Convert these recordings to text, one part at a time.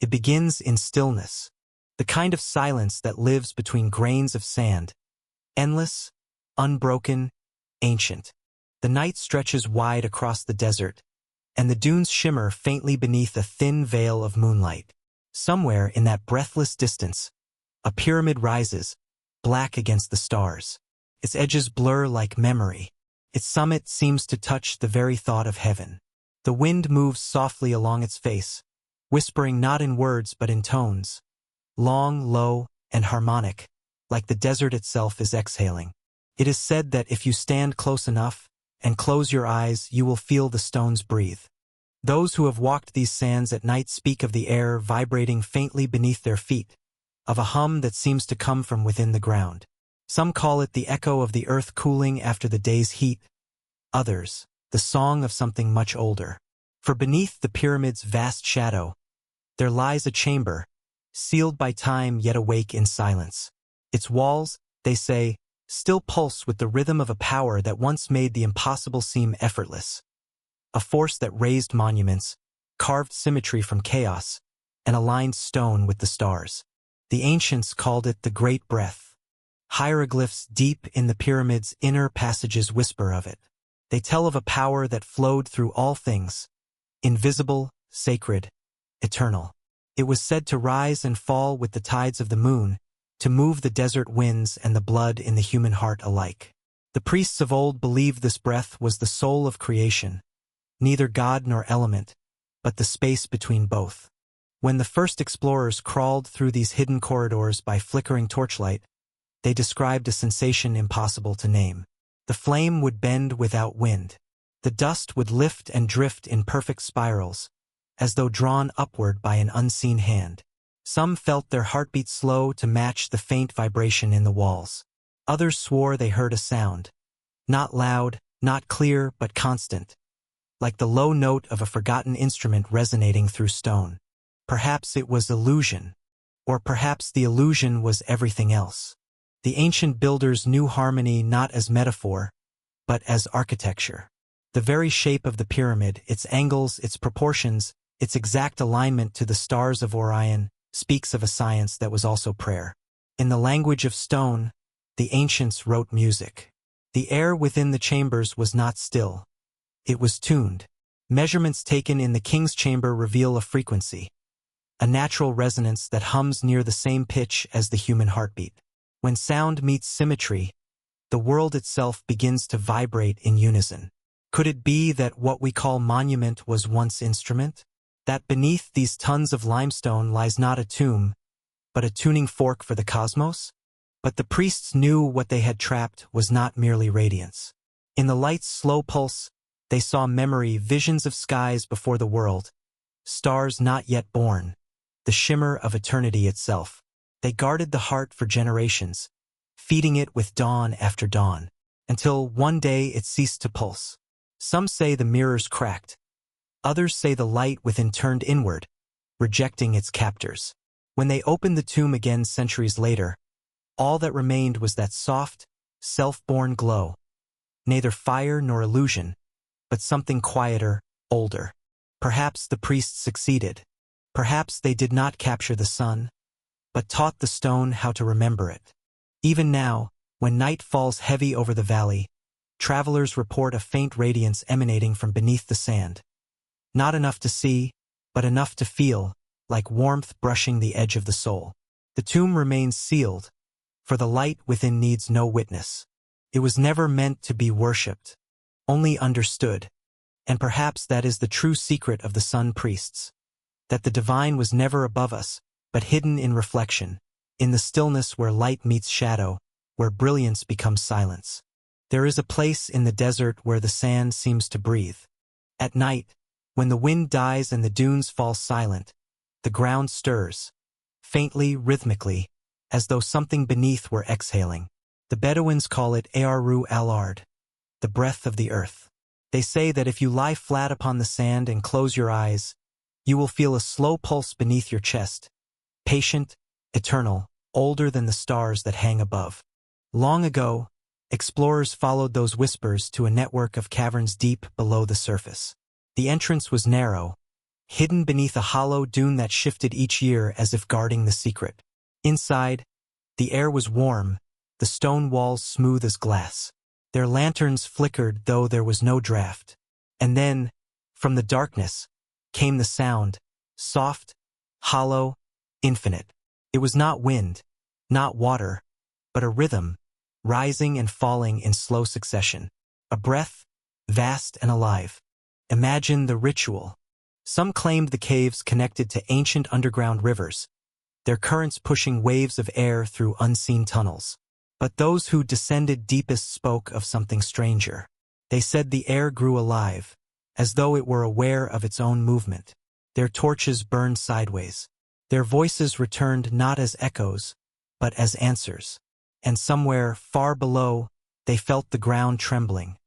It begins in stillness, the kind of silence that lives between grains of sand, endless, unbroken, ancient. The night stretches wide across the desert, and the dunes shimmer faintly beneath a thin veil of moonlight. Somewhere in that breathless distance, a pyramid rises, black against the stars. Its edges blur like memory. Its summit seems to touch the very thought of heaven. The wind moves softly along its face, whispering not in words but in tones, long, low, and harmonic, like the desert itself is exhaling. It is said that if you stand close enough and close your eyes, you will feel the stones breathe. Those who have walked these sands at night speak of the air vibrating faintly beneath their feet, of a hum that seems to come from within the ground. Some call it the echo of the earth cooling after the day's heat, others, the song of something much older. For beneath the pyramid's vast shadow, there lies a chamber, sealed by time yet awake in silence. Its walls, they say, still pulse with the rhythm of a power that once made the impossible seem effortless. A force that raised monuments, carved symmetry from chaos, and aligned stone with the stars. The ancients called it the Great Breath. Hieroglyphs deep in the pyramid's inner passages whisper of it. They tell of a power that flowed through all things, invisible, sacred, eternal. It was said to rise and fall with the tides of the moon, to move the desert winds and the blood in the human heart alike. The priests of old believed this breath was the soul of creation, neither god nor element, but the space between both. When the first explorers crawled through these hidden corridors by flickering torchlight, they described a sensation impossible to name. The flame would bend without wind. The dust would lift and drift in perfect spirals, as though drawn upward by an unseen hand. Some felt their heartbeat slow to match the faint vibration in the walls. Others swore they heard a sound, not loud, not clear, but constant, like the low note of a forgotten instrument resonating through stone. Perhaps it was illusion, or perhaps the illusion was everything else. The ancient builders knew harmony not as metaphor, but as architecture. The very shape of the pyramid, its angles, its proportions, its exact alignment to the stars of Orion, speaks of a science that was also prayer. In the language of stone, the ancients wrote music. The air within the chambers was not still. It was tuned. Measurements taken in the king's chamber reveal a frequency, a natural resonance that hums near the same pitch as the human heartbeat. When sound meets symmetry, the world itself begins to vibrate in unison. Could it be that what we call monument was once instrument? That beneath these tons of limestone lies not a tomb, but a tuning fork for the cosmos? But the priests knew what they had trapped was not merely radiance. In the light's slow pulse, they saw memory, visions of skies before the world, stars not yet born, the shimmer of eternity itself. They guarded the heart for generations, feeding it with dawn after dawn, until one day it ceased to pulse. Some say the mirrors cracked. Others say the light within turned inward, rejecting its captors. When they opened the tomb again centuries later, all that remained was that soft, self-born glow, neither fire nor illusion, but something quieter, older. Perhaps the priests succeeded. Perhaps they did not capture the sun, but taught the stone how to remember it. Even now, when night falls heavy over the valley, travelers report a faint radiance emanating from beneath the sand. Not enough to see, but enough to feel, like warmth brushing the edge of the soul. The tomb remains sealed, for the light within needs no witness. It was never meant to be worshipped, only understood, and perhaps that is the true secret of the sun priests, that the divine was never above us, but hidden in reflection, in the stillness where light meets shadow, where brilliance becomes silence. There is a place in the desert where the sand seems to breathe. At night, when the wind dies and the dunes fall silent, the ground stirs, faintly, rhythmically, as though something beneath were exhaling. The Bedouins call it Aru al-Ard, the breath of the earth. They say that if you lie flat upon the sand and close your eyes, you will feel a slow pulse beneath your chest, patient, eternal, older than the stars that hang above. Long ago, explorers followed those whispers to a network of caverns deep below the surface. The entrance was narrow, hidden beneath a hollow dune that shifted each year as if guarding the secret. Inside, the air was warm, the stone walls smooth as glass. Their lanterns flickered though there was no draft. And then, from the darkness, came the sound, soft, hollow, infinite. It was not wind, not water, but a rhythm, rising and falling in slow succession. A breath, vast and alive. Imagine the ritual. Some claimed the caves connected to ancient underground rivers, their currents pushing waves of air through unseen tunnels. But those who descended deepest spoke of something stranger. They said the air grew alive, as though it were aware of its own movement. Their torches burned sideways. Their voices returned not as echoes, but as answers. And somewhere, far below, they felt the ground trembling.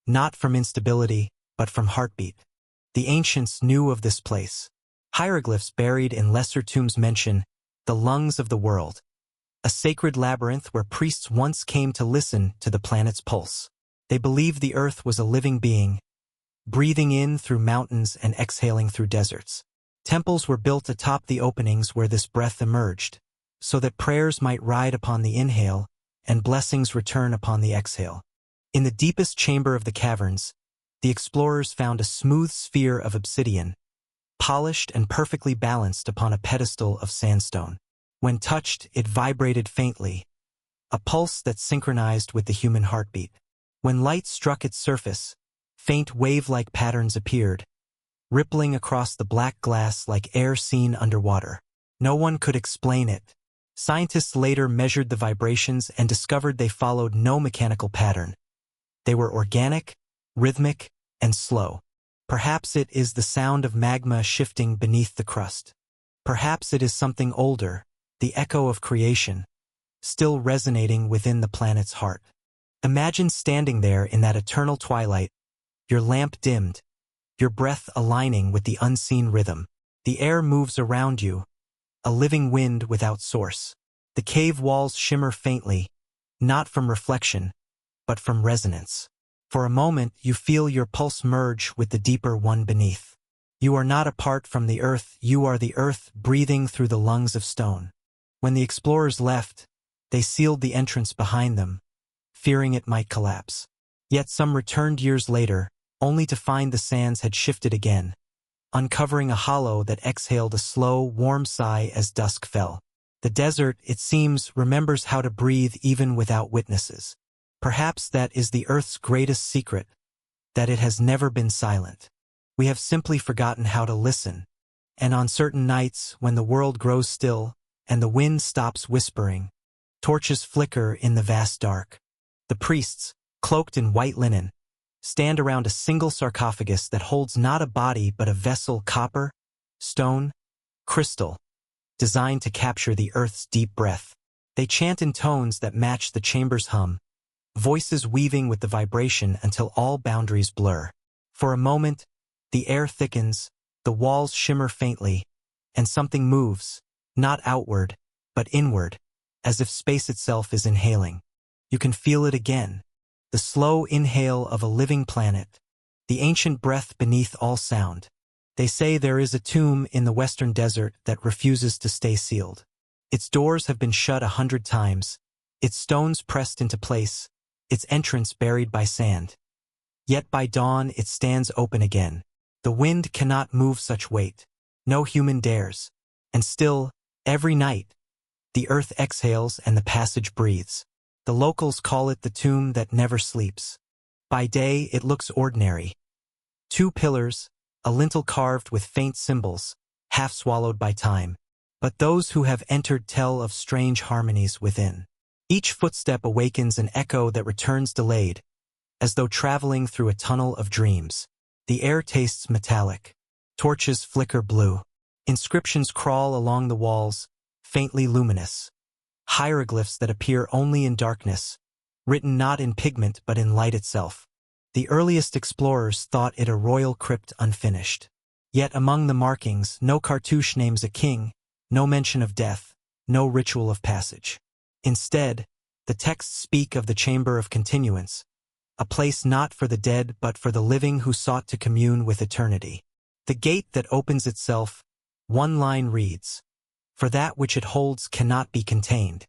Not from instability, but from heartbeat. The ancients knew of this place. Hieroglyphs buried in lesser tombs mention the lungs of the world, a sacred labyrinth where priests once came to listen to the planet's pulse. They believed the earth was a living being, breathing in through mountains and exhaling through deserts. Temples were built atop the openings where this breath emerged, so that prayers might ride upon the inhale and blessings return upon the exhale. In the deepest chamber of the caverns, the explorers found a smooth sphere of obsidian, polished and perfectly balanced upon a pedestal of sandstone. When touched, it vibrated faintly, a pulse that synchronized with the human heartbeat. When light struck its surface, faint wave-like patterns appeared, rippling across the black glass like air seen underwater. No one could explain it. Scientists later measured the vibrations and discovered they followed no mechanical pattern. They were organic, rhythmic, and slow. Perhaps it is the sound of magma shifting beneath the crust. Perhaps it is something older, the echo of creation, still resonating within the planet's heart. Imagine standing there in that eternal twilight, your lamp dimmed, your breath aligning with the unseen rhythm. The air moves around you, a living wind without source. The cave walls shimmer faintly, not from reflection, but from resonance. For a moment, you feel your pulse merge with the deeper one beneath. You are not apart from the earth, you are the earth breathing through the lungs of stone. When the explorers left, they sealed the entrance behind them, fearing it might collapse. Yet some returned years later, only to find the sands had shifted again, uncovering a hollow that exhaled a slow, warm sigh as dusk fell. The desert, it seems, remembers how to breathe even without witnesses. Perhaps that is the earth's greatest secret, that it has never been silent. We have simply forgotten how to listen. And on certain nights, when the world grows still, and the wind stops whispering, torches flicker in the vast dark. The priests, cloaked in white linen, stand around a single sarcophagus that holds not a body but a vessel, copper, stone, crystal, designed to capture the earth's deep breath. They chant in tones that match the chamber's hum, voices weaving with the vibration until all boundaries blur. For a moment, the air thickens, the walls shimmer faintly, and something moves, not outward, but inward, as if space itself is inhaling. You can feel it again, the slow inhale of a living planet, the ancient breath beneath all sound. They say there is a tomb in the western desert that refuses to stay sealed. Its doors have been shut 100 times, its stones pressed into place, its entrance buried by sand. Yet by dawn it stands open again. The wind cannot move such weight. No human dares. And still, every night, the earth exhales and the passage breathes. The locals call it the tomb that never sleeps. By day it looks ordinary. 2 pillars, a lintel carved with faint symbols, half swallowed by time. But those who have entered tell of strange harmonies within. Each footstep awakens an echo that returns delayed, as though traveling through a tunnel of dreams. The air tastes metallic. Torches flicker blue. Inscriptions crawl along the walls, faintly luminous. Hieroglyphs that appear only in darkness, written not in pigment but in light itself. The earliest explorers thought it a royal crypt unfinished. Yet among the markings, no cartouche names a king, no mention of death, no ritual of passage. Instead, the texts speak of the chamber of continuance, a place not for the dead but for the living who sought to commune with eternity. The gate that opens itself, one line reads, "For that which it holds cannot be contained."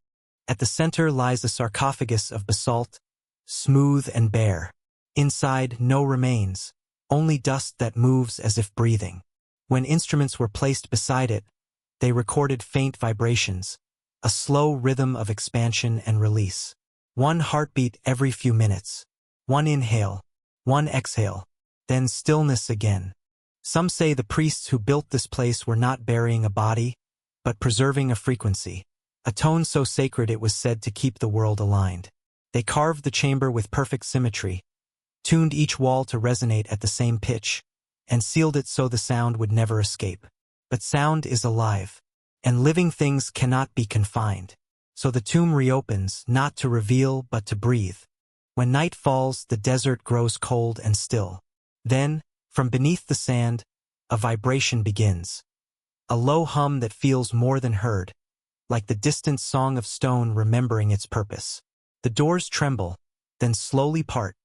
At the center lies a sarcophagus of basalt, smooth and bare. Inside, no remains, only dust that moves as if breathing. When instruments were placed beside it, they recorded faint vibrations, a slow rhythm of expansion and release. One heartbeat every few minutes. One inhale, one exhale, then stillness again. Some say the priests who built this place were not burying a body, but preserving a frequency, a tone so sacred it was said to keep the world aligned. They carved the chamber with perfect symmetry, tuned each wall to resonate at the same pitch, and sealed it so the sound would never escape. But sound is alive, and living things cannot be confined. So the tomb reopens, not to reveal but to breathe. When night falls, the desert grows cold and still. Then, from beneath the sand, a vibration begins. A low hum that feels more than heard, like the distant song of stone remembering its purpose. The doors tremble, then slowly part,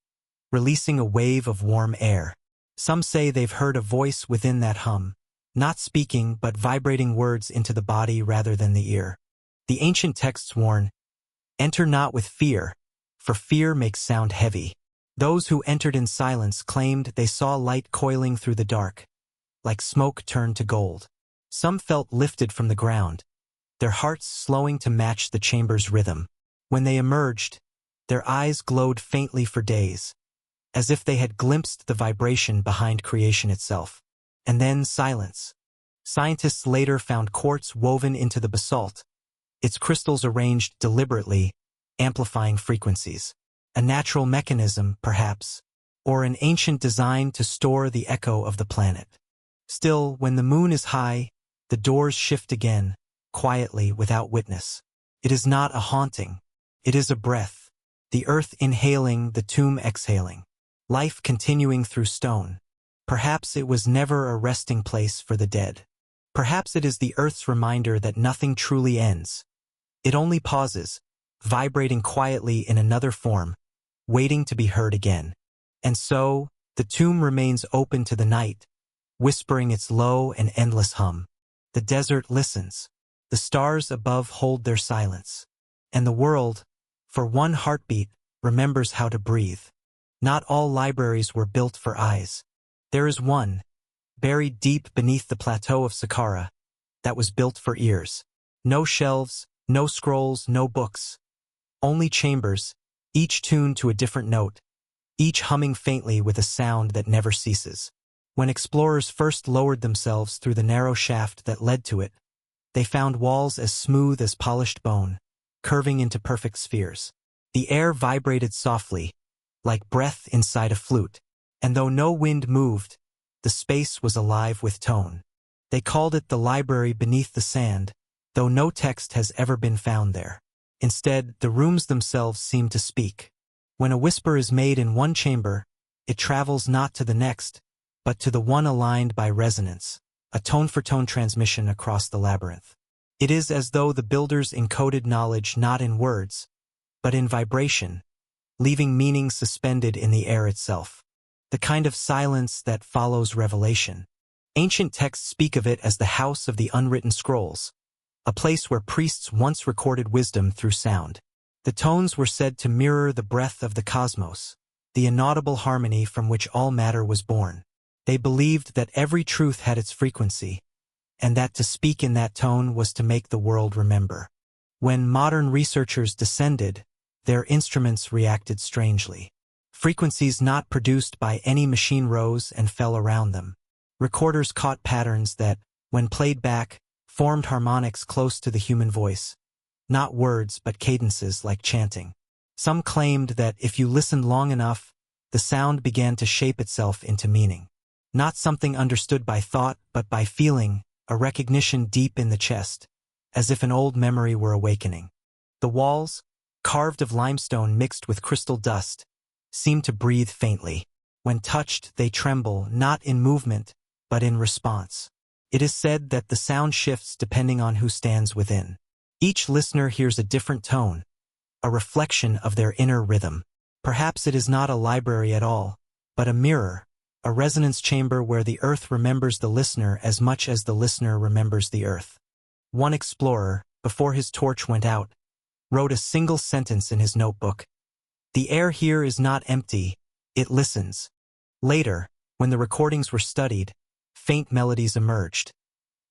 releasing a wave of warm air. Some say they've heard a voice within that hum, not speaking but vibrating words into the body rather than the ear. The ancient texts warn, "Enter not with fear, for fear makes sound heavy." Those who entered in silence claimed they saw light coiling through the dark, like smoke turned to gold. Some felt lifted from the ground, their hearts slowing to match the chamber's rhythm. When they emerged, their eyes glowed faintly for days, as if they had glimpsed the vibration behind creation itself. And then silence. Scientists later found quartz woven into the basalt, its crystals arranged deliberately, amplifying frequencies. A natural mechanism, perhaps, or an ancient design to store the echo of the planet. Still, when the moon is high, the doors shift again, quietly without witness. It is not a haunting. It is a breath. The earth inhaling, the tomb exhaling. Life continuing through stone. Perhaps it was never a resting place for the dead. Perhaps it is the earth's reminder that nothing truly ends. It only pauses, vibrating quietly in another form, waiting to be heard again. And so, the tomb remains open to the night, whispering its low and endless hum. The desert listens. The stars above hold their silence. And the world, for one heartbeat, remembers how to breathe. Not all libraries were built for eyes. There is one, buried deep beneath the plateau of Saqqara, that was built for ears. No shelves, no scrolls, no books. Only chambers, each tuned to a different note, each humming faintly with a sound that never ceases. When explorers first lowered themselves through the narrow shaft that led to it, they found walls as smooth as polished bone, curving into perfect spheres. The air vibrated softly, like breath inside a flute, and though no wind moved, the space was alive with tone. They called it the library beneath the sand, though no text has ever been found there. Instead, the rooms themselves seem to speak. When a whisper is made in one chamber, it travels not to the next, but to the one aligned by resonance, a tone-for-tone transmission across the labyrinth. It is as though the builders encoded knowledge not in words, but in vibration, leaving meaning suspended in the air itself. The kind of silence that follows revelation. Ancient texts speak of it as the house of the unwritten scrolls, a place where priests once recorded wisdom through sound. The tones were said to mirror the breath of the cosmos, the inaudible harmony from which all matter was born. They believed that every truth had its frequency, and that to speak in that tone was to make the world remember. When modern researchers descended, their instruments reacted strangely. Frequencies not produced by any machine rose and fell around them. Recorders caught patterns that, when played back, formed harmonics close to the human voice. Not words but cadences like chanting. Some claimed that if you listened long enough, the sound began to shape itself into meaning. Not something understood by thought but by feeling, a recognition deep in the chest, as if an old memory were awakening. The walls, carved of limestone mixed with crystal dust, seemed to breathe faintly. When touched, they tremble, not in movement, but in response. It is said that the sound shifts depending on who stands within. Each listener hears a different tone, a reflection of their inner rhythm. Perhaps it is not a library at all, but a mirror, a resonance chamber where the earth remembers the listener as much as the listener remembers the earth. One explorer, before his torch went out, wrote a single sentence in his notebook. "The air here is not empty, it listens." Later, when the recordings were studied, faint melodies emerged,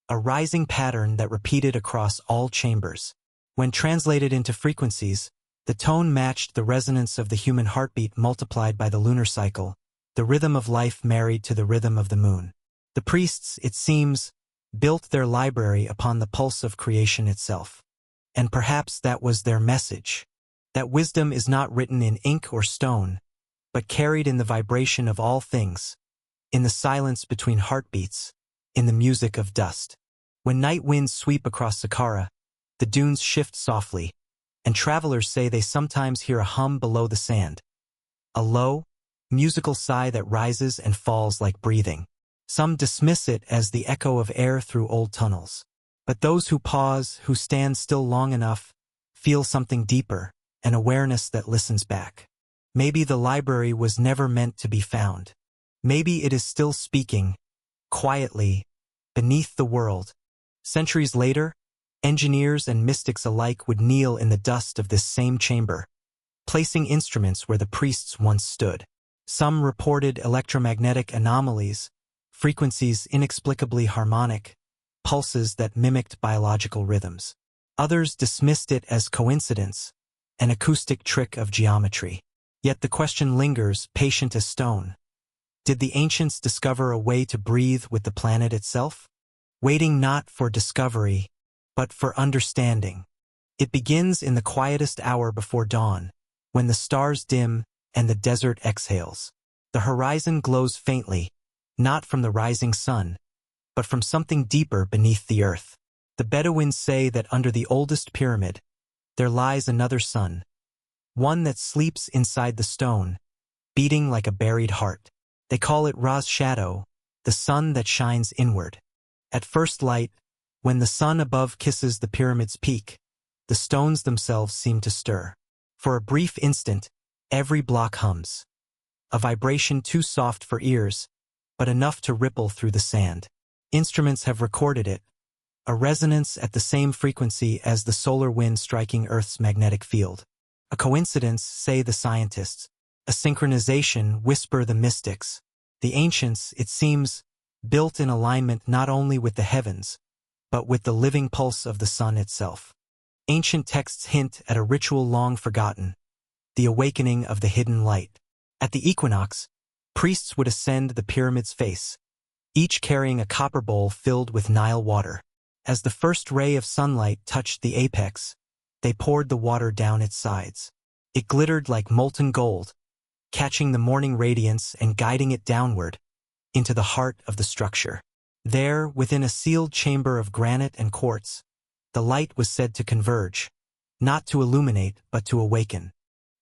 a rising pattern that repeated across all chambers. When translated into frequencies, the tone matched the resonance of the human heartbeat multiplied by the lunar cycle, the rhythm of life married to the rhythm of the moon. The priests, it seems, built their library upon the pulse of creation itself. And perhaps that was their message, that wisdom is not written in ink or stone, but carried in the vibration of all things, in the silence between heartbeats, in the music of dust. When night winds sweep across Saqqara, the dunes shift softly, and travelers say they sometimes hear a hum below the sand, a low, musical sigh that rises and falls like breathing. Some dismiss it as the echo of air through old tunnels. But those who pause, who stand still long enough, feel something deeper, an awareness that listens back. Maybe the library was never meant to be found. Maybe it is still speaking, quietly, beneath the world. Centuries later, engineers and mystics alike would kneel in the dust of this same chamber, placing instruments where the priests once stood. Some reported electromagnetic anomalies, frequencies inexplicably harmonic, pulses that mimicked biological rhythms. Others dismissed it as coincidence, an acoustic trick of geometry. Yet the question lingers, patient as stone. Did the ancients discover a way to breathe with the planet itself? Waiting not for discovery, but for understanding. It begins in the quietest hour before dawn, when the stars dim and the desert exhales. The horizon glows faintly, not from the rising sun, but from something deeper beneath the earth. The Bedouins say that under the oldest pyramid, there lies another sun, one that sleeps inside the stone, beating like a buried heart. They call it Ra's shadow, the sun that shines inward. At first light, when the sun above kisses the pyramid's peak, the stones themselves seem to stir. For a brief instant, every block hums, a vibration too soft for ears, but enough to ripple through the sand. Instruments have recorded it, a resonance at the same frequency as the solar wind striking Earth's magnetic field. A coincidence, say the scientists. A synchronization, whisper the mystics. The ancients, it seems, built in alignment not only with the heavens, but with the living pulse of the sun itself. Ancient texts hint at a ritual long forgotten, the awakening of the hidden light. At the equinox, priests would ascend the pyramid's face, each carrying a copper bowl filled with Nile water. As the first ray of sunlight touched the apex, they poured the water down its sides. It glittered like molten gold, catching the morning radiance and guiding it downward into the heart of the structure. There, within a sealed chamber of granite and quartz, the light was said to converge, not to illuminate but to awaken.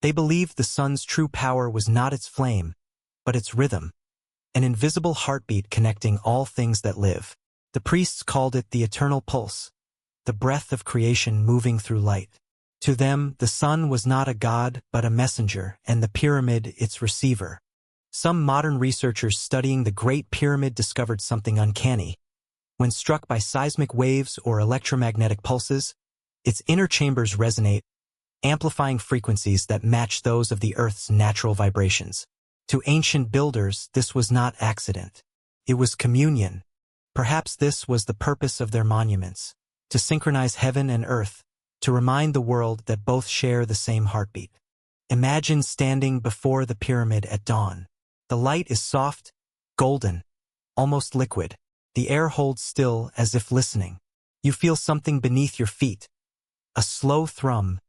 They believed the sun's true power was not its flame, but its rhythm, an invisible heartbeat connecting all things that live. The priests called it the eternal pulse, the breath of creation moving through light. To them, the sun was not a god but a messenger, and the pyramid its receiver. Some modern researchers studying the Great Pyramid discovered something uncanny. When struck by seismic waves or electromagnetic pulses, its inner chambers resonate, amplifying frequencies that match those of the Earth's natural vibrations. To ancient builders, this was not accident. It was communion. Perhaps this was the purpose of their monuments, to synchronize heaven and earth, to remind the world that both share the same heartbeat. Imagine standing before the pyramid at dawn. The light is soft, golden, almost liquid. The air holds still as if listening. You feel something beneath your feet, a slow thrum,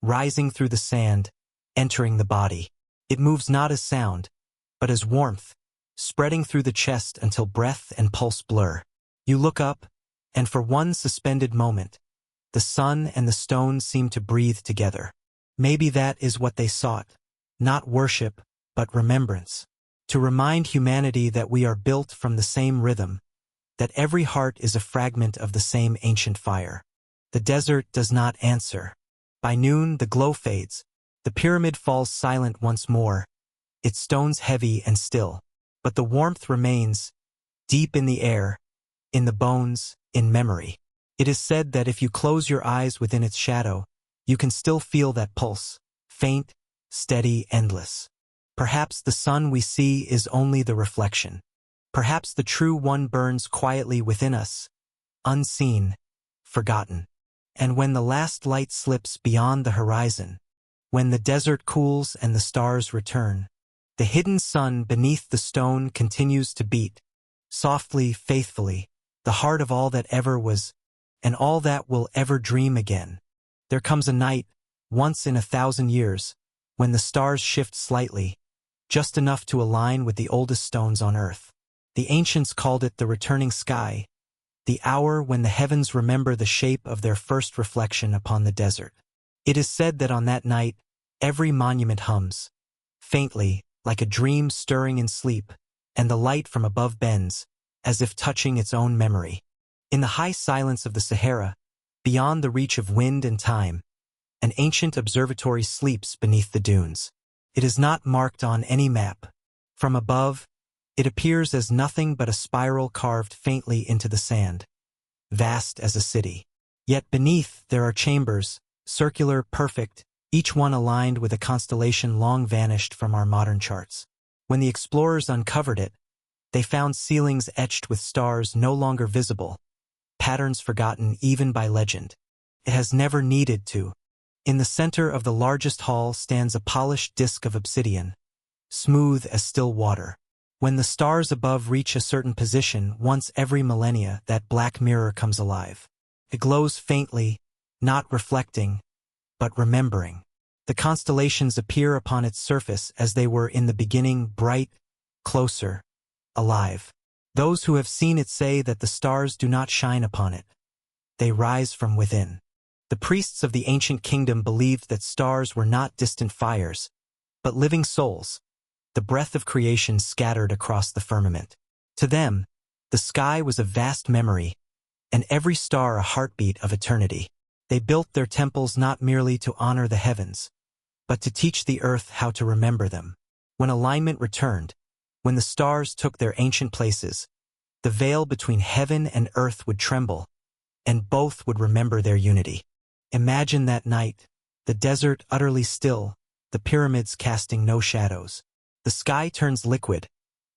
rising through the sand, entering the body. It moves not as sound, but as warmth, spreading through the chest until breath and pulse blur. You look up, and for one suspended moment, the sun and the stone seem to breathe together. Maybe that is what they sought, not worship, but remembrance. To remind humanity that we are built from the same rhythm, that every heart is a fragment of the same ancient fire. The desert does not answer. By noon, the glow fades. The pyramid falls silent once more, its stones heavy and still. but the warmth remains, deep in the air, in the bones, in memory. It is said that if you close your eyes within its shadow, you can still feel that pulse, faint, steady, endless. Perhaps the sun we see is only the reflection. Perhaps the true one burns quietly within us, unseen, forgotten. And when the last light slips beyond the horizon, when the desert cools and the stars return, the hidden sun beneath the stone continues to beat, softly, faithfully, the heart of all that ever was, and all that will ever dream again. There comes a night, once in 1,000 years, when the stars shift slightly, just enough to align with the oldest stones on earth. The ancients called it the returning sky, the hour when the heavens remember the shape of their first reflection upon the desert. It is said that on that night, every monument hums, faintly, like a dream stirring in sleep, and the light from above bends, as if touching its own memory. In the high silence of the Sahara, beyond the reach of wind and time, an ancient observatory sleeps beneath the dunes. It is not marked on any map. From above, it appears as nothing but a spiral carved faintly into the sand, vast as a city. Yet beneath there are chambers, circular, perfect, each one aligned with a constellation long vanished from our modern charts. When the explorers uncovered it, they found ceilings etched with stars no longer visible, patterns forgotten even by legend. It has never needed to. In the center of the largest hall stands a polished disk of obsidian, smooth as still water. When the stars above reach a certain position once every millennia, that black mirror comes alive. It glows faintly, not reflecting, but remembering. The constellations appear upon its surface as they were in the beginning, bright, closer, alive. Those who have seen it say that the stars do not shine upon it. They rise from within. The priests of the ancient kingdom believed that stars were not distant fires, but living souls, the breath of creation scattered across the firmament. To them, the sky was a vast memory, and every star a heartbeat of eternity. They built their temples not merely to honor the heavens, but to teach the earth how to remember them. When alignment returned, when the stars took their ancient places, the veil between heaven and earth would tremble, and both would remember their unity. Imagine that night, the desert utterly still, the pyramids casting no shadows. The sky turns liquid,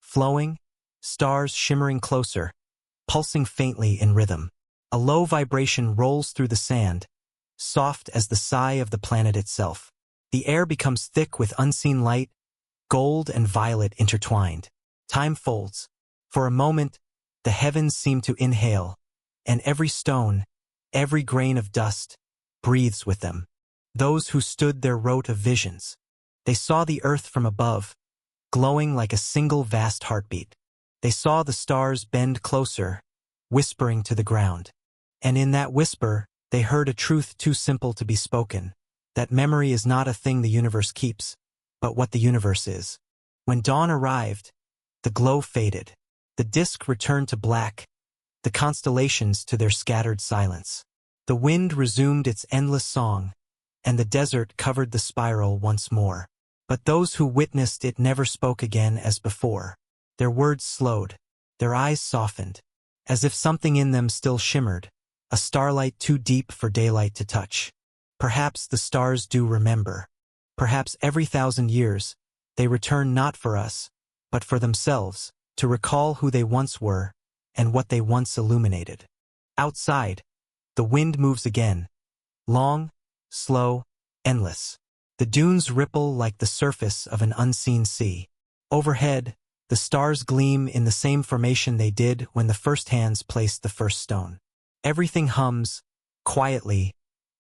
flowing, stars shimmering closer, pulsing faintly in rhythm. A low vibration rolls through the sand, soft as the sigh of the planet itself. The air becomes thick with unseen light, gold and violet intertwined. Time folds. For a moment, the heavens seem to inhale, and every stone, every grain of dust, breathes with them. Those who stood there wrote of visions. They saw the earth from above, glowing like a single vast heartbeat. They saw the stars bend closer, whispering to the ground. And in that whisper, they heard a truth too simple to be spoken, that memory is not a thing the universe keeps, but what the universe is. When dawn arrived, the glow faded. The disk returned to black, the constellations to their scattered silence. The wind resumed its endless song, and the desert covered the spiral once more. But those who witnessed it never spoke again as before. Their words slowed, their eyes softened, as if something in them still shimmered, a starlight too deep for daylight to touch. Perhaps the stars do remember. Perhaps every 1,000 years, they return not for us, but for themselves, to recall who they once were, and what they once illuminated. Outside, the wind moves again, long, slow, endless. The dunes ripple like the surface of an unseen sea. Overhead, the stars gleam in the same formation they did when the first hands placed the first stone. Everything hums, quietly,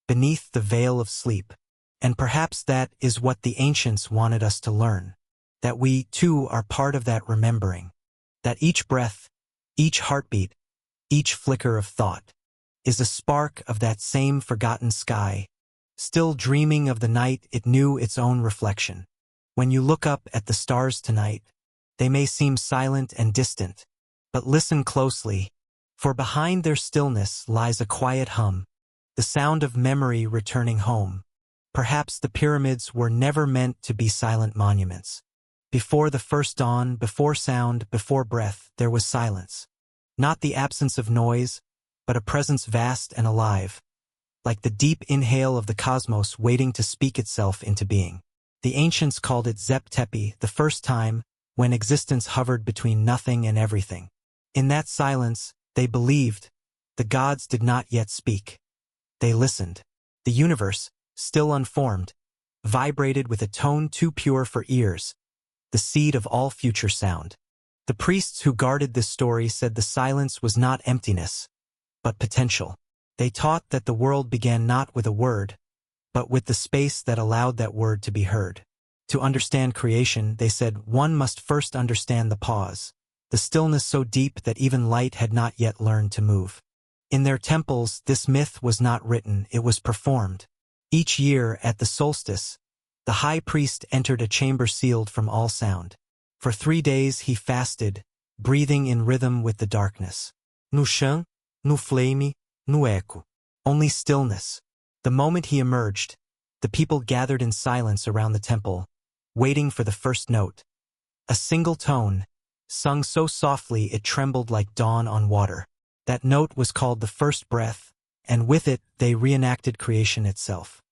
beneath the veil of sleep. And perhaps that is what the ancients wanted us to learn. That we, too, are part of that remembering. That each breath, each heartbeat, each flicker of thought, is a spark of that same forgotten sky, still dreaming of the night it knew its own reflection. When you look up at the stars tonight, they may seem silent and distant, but listen closely, for behind their stillness lies a quiet hum, the sound of memory returning home. Perhaps the pyramids were never meant to be silent monuments. Before the first dawn, before sound, before breath, there was silence. Not the absence of noise, but a presence vast and alive, like the deep inhale of the cosmos waiting to speak itself into being. The ancients called it Zep Tepi, the first time, when existence hovered between nothing and everything. In that silence, they believed, the gods did not yet speak. They listened. The universe, still unformed, vibrated with a tone too pure for ears, the seed of all future sound. The priests who guarded this story said the silence was not emptiness, but potential. They taught that the world began not with a word, but with the space that allowed that word to be heard. To understand creation, they said, one must first understand the pause, the stillness so deep that even light had not yet learned to move. In their temples, this myth was not written, it was performed. Each year, at the solstice, the high priest entered a chamber sealed from all sound. For 3 days he fasted, breathing in rhythm with the darkness. No chão, no flame, no echo. Only stillness. The moment he emerged, the people gathered in silence around the temple, waiting for the first note. A single tone, sung so softly it trembled like dawn on water. That note was called the first breath, and with it they reenacted creation itself.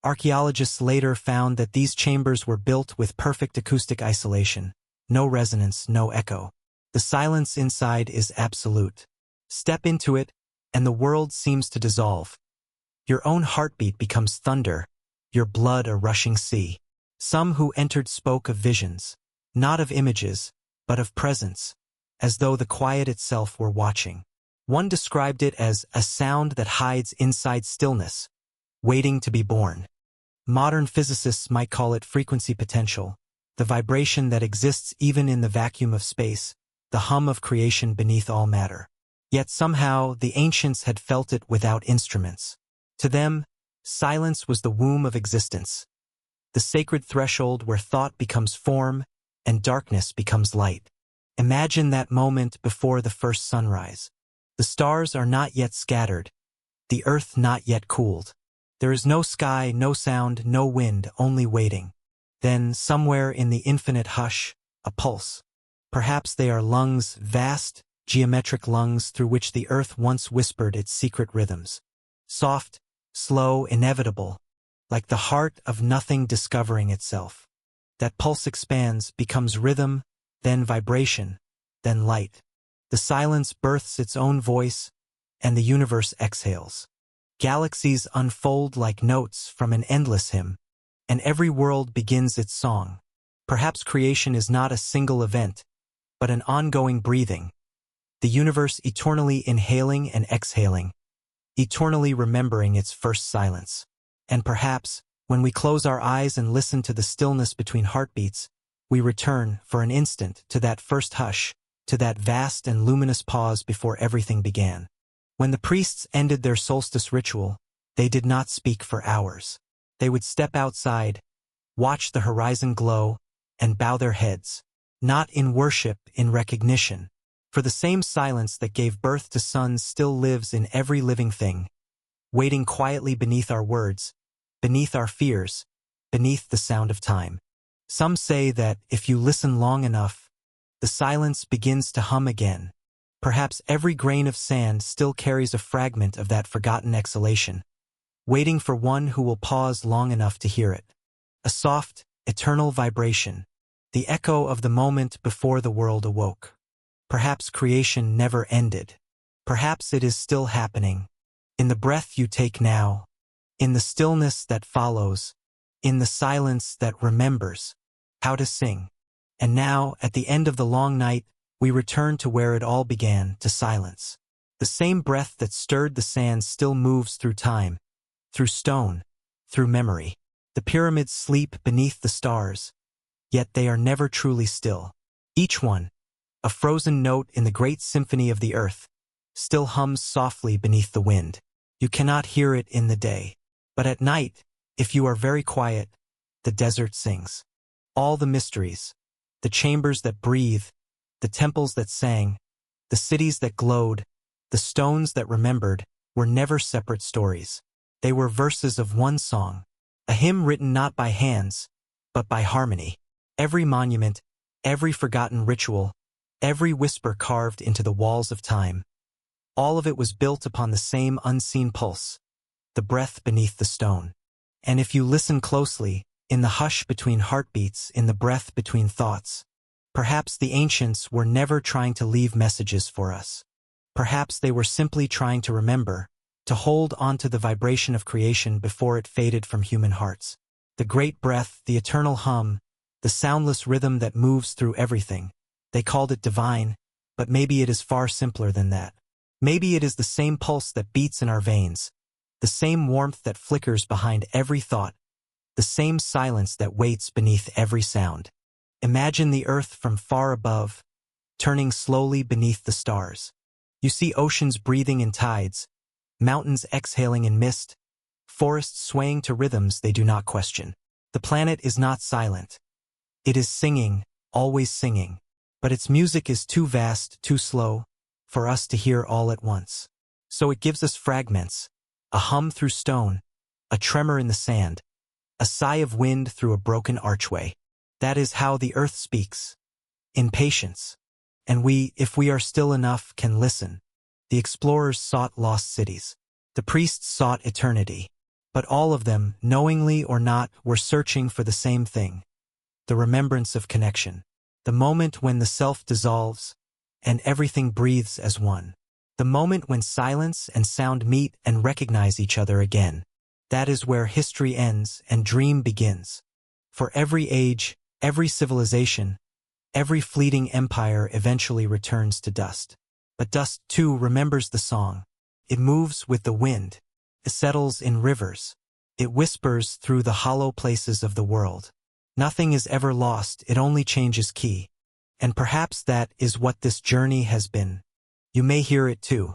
Archaeologists later found that these chambers were built with perfect acoustic isolation. No resonance, no echo. The silence inside is absolute. Step into it, and the world seems to dissolve. Your own heartbeat becomes thunder, your blood a rushing sea. Some who entered spoke of visions, not of images, but of presence, as though the quiet itself were watching. One described it as a sound that hides inside stillness, waiting to be born. Modern physicists might call it frequency potential, the vibration that exists even in the vacuum of space, the hum of creation beneath all matter. Yet somehow the ancients had felt it without instruments. To them, silence was the womb of existence, the sacred threshold where thought becomes form and darkness becomes light. Imagine that moment before the first sunrise. The stars are not yet scattered, the earth not yet cooled. There is no sky, no sound, no wind, only waiting. Then, somewhere in the infinite hush, a pulse. Perhaps they are lungs, vast, geometric lungs through which the earth once whispered its secret rhythms. Soft, slow, inevitable, like the heart of nothing discovering itself. That pulse expands, becomes rhythm, then vibration, then light. The silence births its own voice, and the universe exhales. Galaxies unfold like notes from an endless hymn, and every world begins its song. Perhaps creation is not a single event, but an ongoing breathing. The universe eternally inhaling and exhaling, eternally remembering its first silence. And perhaps, when we close our eyes and listen to the stillness between heartbeats, we return, for an instant, to that first hush, to that vast and luminous pause before everything began. When the priests ended their solstice ritual, they did not speak for hours. They would step outside, watch the horizon glow, and bow their heads, not in worship, in recognition. For the same silence that gave birth to suns still lives in every living thing, waiting quietly beneath our words, beneath our fears, beneath the sound of time. Some say that, if you listen long enough, the silence begins to hum again. Perhaps every grain of sand still carries a fragment of that forgotten exhalation, waiting for one who will pause long enough to hear it. A soft, eternal vibration, the echo of the moment before the world awoke. Perhaps creation never ended. Perhaps it is still happening. In the breath you take now, in the stillness that follows, in the silence that remembers how to sing. And now, at the end of the long night, we return to where it all began, to silence. The same breath that stirred the sand still moves through time, through stone, through memory. The pyramids sleep beneath the stars, yet they are never truly still. Each one, a frozen note in the great symphony of the earth, still hums softly beneath the wind. You cannot hear it in the day, but at night, if you are very quiet, the desert sings. All the mysteries, the chambers that breathe, the temples that sang, the cities that glowed, the stones that remembered, were never separate stories. They were verses of one song, a hymn written not by hands, but by harmony. Every monument, every forgotten ritual, every whisper carved into the walls of time. All of it was built upon the same unseen pulse, the breath beneath the stone. And if you listen closely, in the hush between heartbeats, in the breath between thoughts, perhaps the ancients were never trying to leave messages for us. Perhaps they were simply trying to remember, to hold onto the vibration of creation before it faded from human hearts. The great breath, the eternal hum, the soundless rhythm that moves through everything. They called it divine, but maybe it is far simpler than that. Maybe it is the same pulse that beats in our veins, the same warmth that flickers behind every thought, the same silence that waits beneath every sound. Imagine the earth from far above, turning slowly beneath the stars. You see oceans breathing in tides, mountains exhaling in mist, forests swaying to rhythms they do not question. The planet is not silent. It is singing, always singing, but its music is too vast, too slow, for us to hear all at once. So it gives us fragments, a hum through stone, a tremor in the sand, a sigh of wind through a broken archway. That is how the earth speaks, in patience. And we, if we are still enough, can listen. The explorers sought lost cities. The priests sought eternity. But all of them, knowingly or not, were searching for the same thing. The remembrance of connection. The moment when the self dissolves, and everything breathes as one. The moment when silence and sound meet and recognize each other again. That is where history ends and dream begins. For every age, every civilization, every fleeting empire eventually returns to dust. But dust, too, remembers the song. It moves with the wind. It settles in rivers. It whispers through the hollow places of the world. Nothing is ever lost, it only changes key. And perhaps that is what this journey has been. You may hear it too.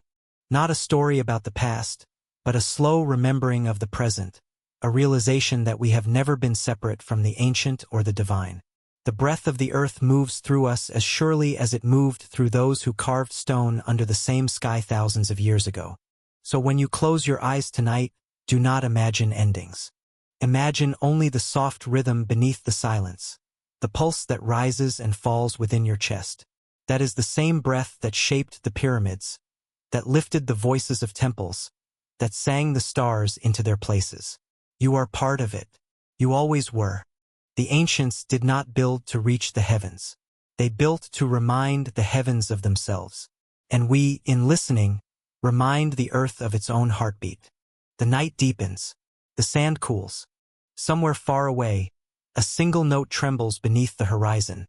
Not a story about the past, but a slow remembering of the present, a realization that we have never been separate from the ancient or the divine. The breath of the earth moves through us as surely as it moved through those who carved stone under the same sky thousands of years ago. So when you close your eyes tonight, do not imagine endings. Imagine only the soft rhythm beneath the silence, the pulse that rises and falls within your chest. That is the same breath that shaped the pyramids, that lifted the voices of temples, that sang the stars into their places. You are part of it. You always were. The ancients did not build to reach the heavens. They built to remind the heavens of themselves. And we, in listening, remind the earth of its own heartbeat. The night deepens. The sand cools. Somewhere far away, a single note trembles beneath the horizon.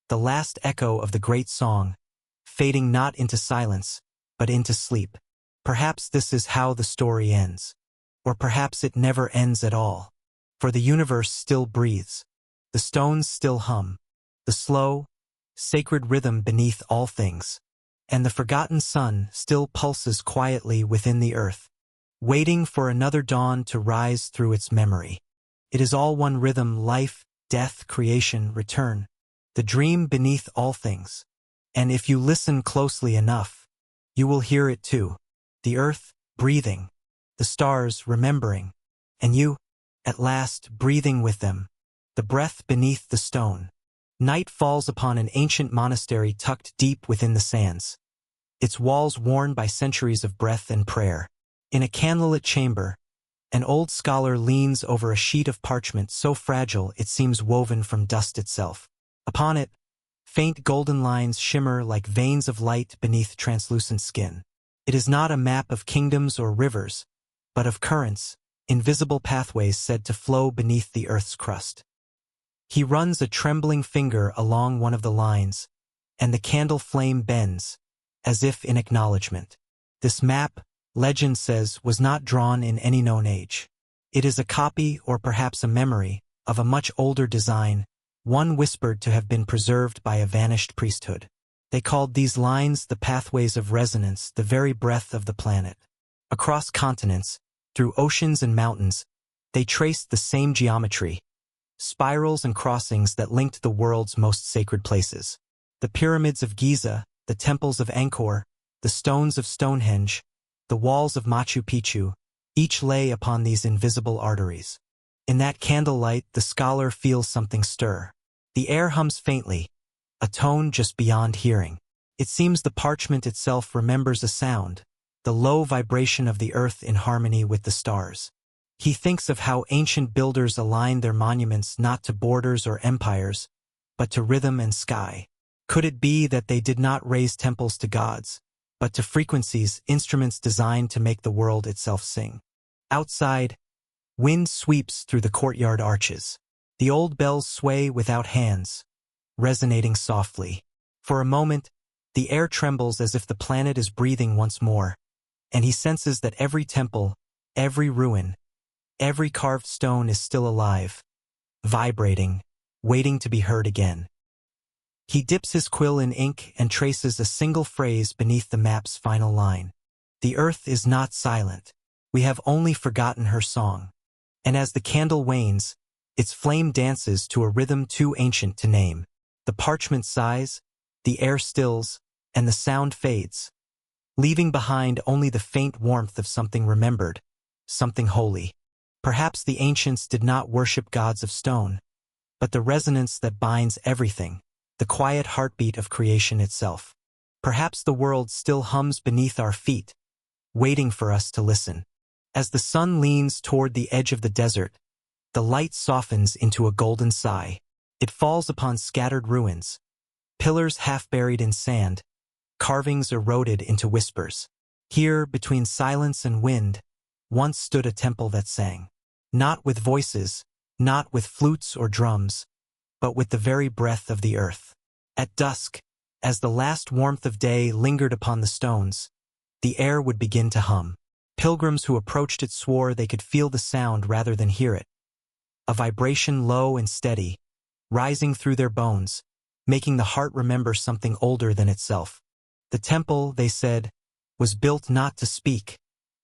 The last echo of the great song, fading not into silence, but into sleep. Perhaps this is how the story ends. Or perhaps it never ends at all. For the universe still breathes. The stones still hum. The slow, sacred rhythm beneath all things. And the forgotten sun still pulses quietly within the earth, waiting for another dawn to rise through its memory. It is all one rhythm: life, death, creation, return. The dream beneath all things. And if you listen closely enough, you will hear it too. The earth, breathing. The stars, remembering. And you, at last, breathing with them. The breath beneath the stone. Night falls upon an ancient monastery tucked deep within the sands. Its walls worn by centuries of breath and prayer. In a candlelit chamber, an old scholar leans over a sheet of parchment so fragile it seems woven from dust itself. Upon it, faint golden lines shimmer like veins of light beneath translucent skin. It is not a map of kingdoms or rivers, but of currents, invisible pathways said to flow beneath the earth's crust. He runs a trembling finger along one of the lines, and the candle flame bends, as if in acknowledgement. This map, legend says, was not drawn in any known age. It is a copy, or perhaps a memory, of a much older design, one whispered to have been preserved by a vanished priesthood. They called these lines the pathways of resonance, the very breath of the planet. Across continents, through oceans and mountains, they traced the same geometry, spirals and crossings that linked the world's most sacred places. The pyramids of Giza, the temples of Angkor, the stones of Stonehenge, the walls of Machu Picchu, each lay upon these invisible arteries. In that candlelight, the scholar feels something stir. The air hums faintly, a tone just beyond hearing. It seems the parchment itself remembers a sound, the low vibration of the earth in harmony with the stars. He thinks of how ancient builders aligned their monuments not to borders or empires, but to rhythm and sky. Could it be that they did not raise temples to gods, but to frequencies, instruments designed to make the world itself sing? Outside, wind sweeps through the courtyard arches. The old bells sway without hands, resonating softly. For a moment, the air trembles as if the planet is breathing once more, and he senses that every temple, every ruin, every carved stone is still alive, vibrating, waiting to be heard again. He dips his quill in ink and traces a single phrase beneath the map's final line. The earth is not silent. We have only forgotten her song. And as the candle wanes, its flame dances to a rhythm too ancient to name. The parchment sighs, the air stills, and the sound fades, leaving behind only the faint warmth of something remembered, something holy. Perhaps the ancients did not worship gods of stone, but the resonance that binds everything, the quiet heartbeat of creation itself. Perhaps the world still hums beneath our feet, waiting for us to listen. As the sun leans toward the edge of the desert, the light softens into a golden sigh. It falls upon scattered ruins, pillars half buried in sand, carvings eroded into whispers. Here, between silence and wind, once stood a temple that sang. Not with voices, not with flutes or drums, but with the very breath of the earth. At dusk, as the last warmth of day lingered upon the stones, the air would begin to hum. Pilgrims who approached it swore they could feel the sound rather than hear it. A vibration low and steady, rising through their bones, making the heart remember something older than itself. The temple, they said, was built not to speak,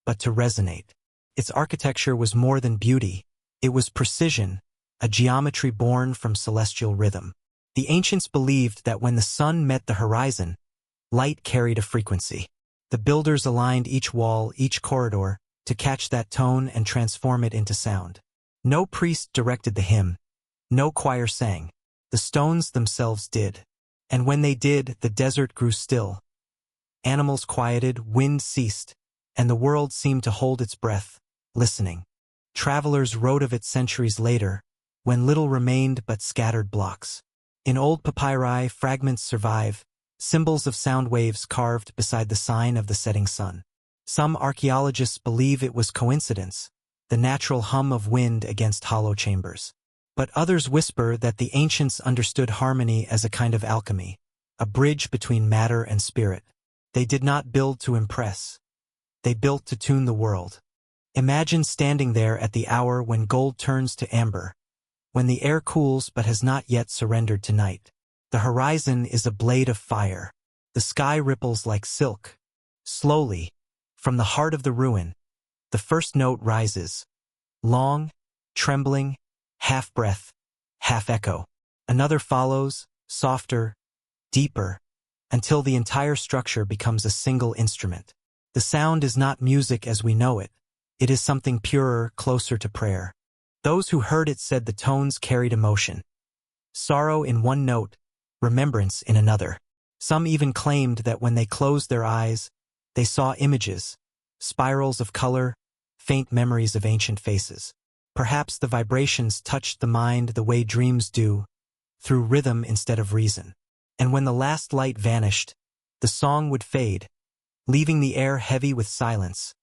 but to resonate. Its architecture was more than beauty. It was precision, a geometry born from celestial rhythm. The ancients believed that when the sun met the horizon, light carried a frequency. The builders aligned each wall, each corridor, to catch that tone and transform it into sound. No priest directed the hymn, no choir sang. The stones themselves did. And when they did, the desert grew still. Animals quieted, wind ceased, and the world seemed to hold its breath, listening. Travelers wrote of it centuries later, when little remained but scattered blocks. In old papyri, fragments survive, symbols of sound waves carved beside the sign of the setting sun. Some archaeologists believe it was coincidence, the natural hum of wind against hollow chambers. But others whisper that the ancients understood harmony as a kind of alchemy, a bridge between matter and spirit. They did not build to impress. They built to tune the world. Imagine standing there at the hour when gold turns to amber, when the air cools but has not yet surrendered to night. The horizon is a blade of fire. The sky ripples like silk. Slowly, from the heart of the ruin, the first note rises. Long, trembling, half breath, half echo. Another follows, softer, deeper, until the entire structure becomes a single instrument. The sound is not music as we know it. It is something purer, closer to prayer. Those who heard it said the tones carried emotion. Sorrow in one note, remembrance in another. Some even claimed that when they closed their eyes, they saw images, spirals of color, faint memories of ancient faces. Perhaps the vibrations touched the mind the way dreams do, through rhythm instead of reason. And when the last light vanished, the song would fade, leaving the air heavy with silence,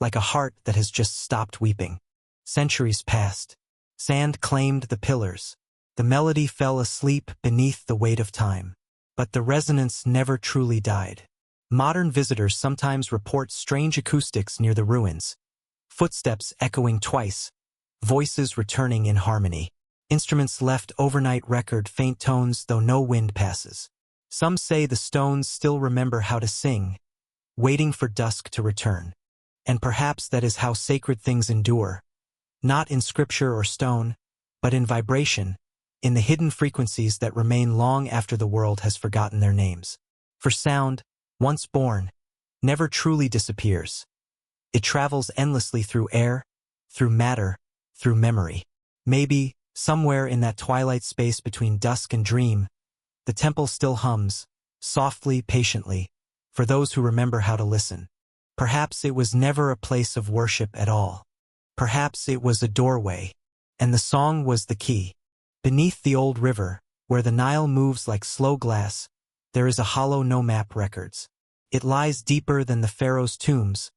like a heart that has just stopped weeping. Centuries passed. Sand claimed the pillars. The melody fell asleep beneath the weight of time. But the resonance never truly died. Modern visitors sometimes report strange acoustics near the ruins, footsteps echoing twice, voices returning in harmony. Instruments left overnight record faint tones though no wind passes. Some say the stones still remember how to sing, waiting for dusk to return. And perhaps that is how sacred things endure, not in scripture or stone, but in vibration, in the hidden frequencies that remain long after the world has forgotten their names. For sound, once born, never truly disappears. It travels endlessly through air, through matter, through memory. Maybe, somewhere in that twilight space between dusk and dream, The temple still hums, softly, patiently, for those who remember how to listen. Perhaps it was never a place of worship at all. Perhaps it was a doorway, and the song was the key. Beneath the old river, where the Nile moves like slow glass, there is a hollow no map records. It lies deeper than the pharaoh's tombs,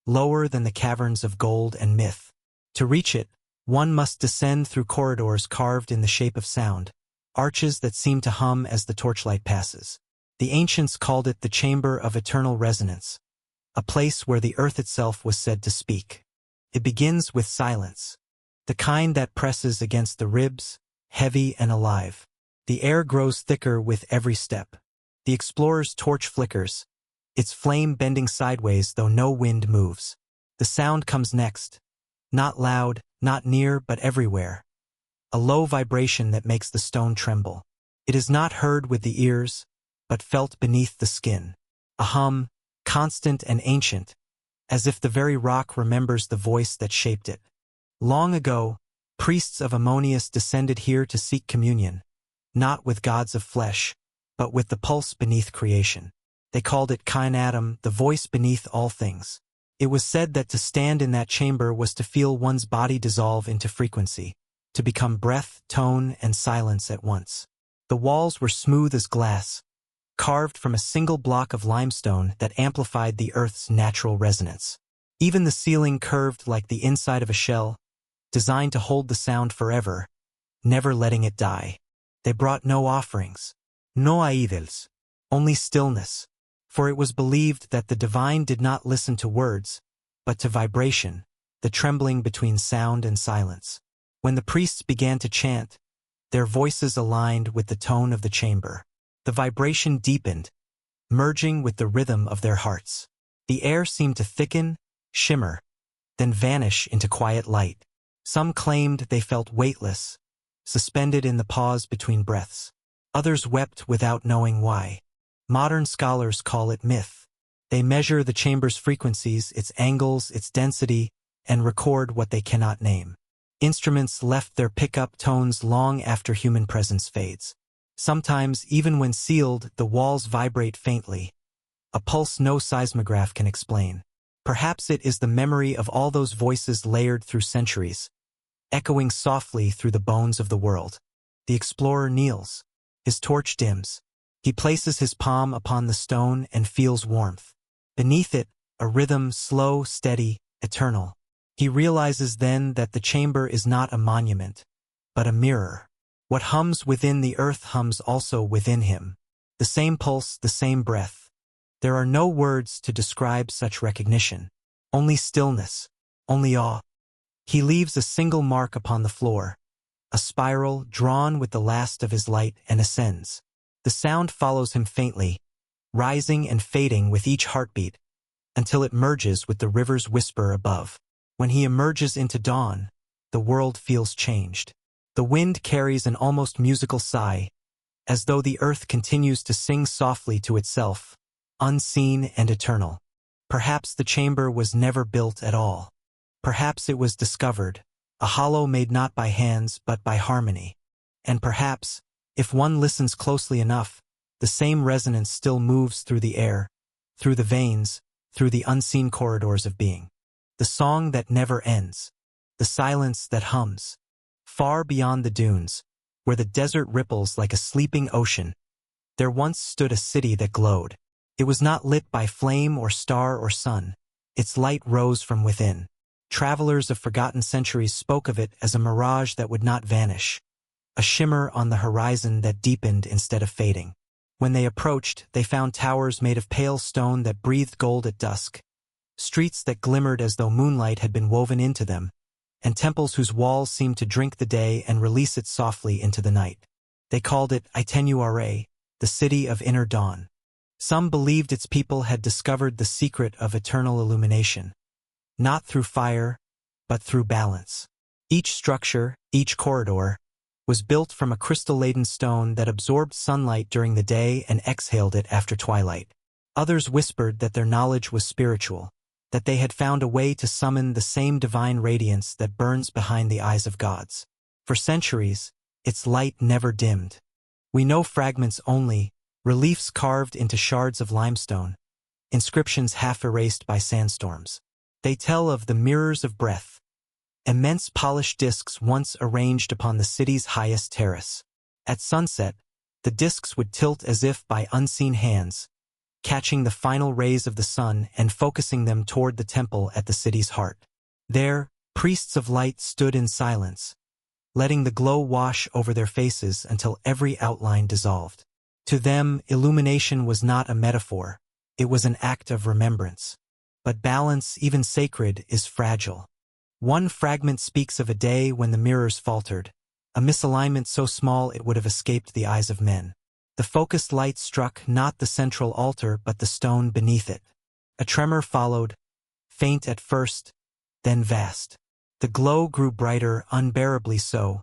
lower than the caverns of gold and myth. To reach it, one must descend through corridors carved in the shape of sound, arches that seem to hum as the torchlight passes. The ancients called it the chamber of eternal resonance, a place where the earth itself was said to speak. It begins with silence, the kind that presses against the ribs, heavy and alive. The air grows thicker with every step. The explorer's torch flickers, its flame bending sideways though no wind moves. The sound comes next, not loud, not near, but everywhere. A low vibration that makes the stone tremble. It is not heard with the ears, but felt beneath the skin. A hum, constant and ancient, as if the very rock remembers the voice that shaped it. Long ago, priests of Ammonius descended here to seek communion, not with gods of flesh, but with the pulse beneath creation. They called it Kainatum, the voice beneath all things. It was said that to stand in that chamber was to feel one's body dissolve into frequency, to become breath, tone, and silence at once. The walls were smooth as glass, carved from a single block of limestone that amplified the earth's natural resonance. Even the ceiling curved like the inside of a shell, designed to hold the sound forever, never letting it die. They brought no offerings, no idols, only stillness, for it was believed that the divine did not listen to words, but to vibration, the trembling between sound and silence. When the priests began to chant, their voices aligned with the tone of the chamber. The vibration deepened, merging with the rhythm of their hearts. The air seemed to thicken, shimmer, then vanish into quiet light. Some claimed they felt weightless, suspended in the pause between breaths. Others wept without knowing why. Modern scholars call it myth. They measure the chamber's frequencies, its angles, its density, and record what they cannot name. Instruments left their pickup tones long after human presence fades. Sometimes, even when sealed, the walls vibrate faintly, a pulse no seismograph can explain. Perhaps it is the memory of all those voices layered through centuries, echoing softly through the bones of the world. The explorer kneels. His torch dims. He places his palm upon the stone and feels warmth. Beneath it, a rhythm slow, steady, eternal. He realizes then that the chamber is not a monument, but a mirror. What hums within the earth hums also within him. The same pulse, the same breath. There are no words to describe such recognition. Only stillness, only awe. He leaves a single mark upon the floor, a spiral drawn with the last of his light, and ascends. The sound follows him faintly, rising and fading with each heartbeat, until it merges with the river's whisper above. When he emerges into dawn, the world feels changed. The wind carries an almost musical sigh, as though the earth continues to sing softly to itself, unseen and eternal. Perhaps the chamber was never built at all. Perhaps it was discovered, a hollow made not by hands but by harmony. And perhaps, if one listens closely enough, the same resonance still moves through the air, through the veins, through the unseen corridors of being. The song that never ends, the silence that hums. Far beyond the dunes, where the desert ripples like a sleeping ocean, there once stood a city that glowed. It was not lit by flame or star or sun. Its light rose from within. Travelers of forgotten centuries spoke of it as a mirage that would not vanish, a shimmer on the horizon that deepened instead of fading. When they approached, they found towers made of pale stone that breathed gold at dusk, streets that glimmered as though moonlight had been woven into them, and temples whose walls seemed to drink the day and release it softly into the night. They called it Itenuare, the city of inner dawn. Some believed its people had discovered the secret of eternal illumination, not through fire, but through balance. Each structure, each corridor, was built from a crystal-laden stone that absorbed sunlight during the day and exhaled it after twilight. Others whispered that their knowledge was spiritual, that they had found a way to summon the same divine radiance that burns behind the eyes of gods. For centuries, its light never dimmed. We know fragments only, reliefs carved into shards of limestone, inscriptions half erased by sandstorms. They tell of the mirrors of breath, immense polished discs once arranged upon the city's highest terrace. At sunset, the discs would tilt as if by unseen hands, catching the final rays of the sun and focusing them toward the temple at the city's heart. There, priests of light stood in silence, letting the glow wash over their faces until every outline dissolved. To them, illumination was not a metaphor, it was an act of remembrance. But balance, even sacred, is fragile. One fragment speaks of a day when the mirrors faltered, a misalignment so small it would have escaped the eyes of men. The focused light struck not the central altar but the stone beneath it. A tremor followed, faint at first, then vast. The glow grew brighter, unbearably so,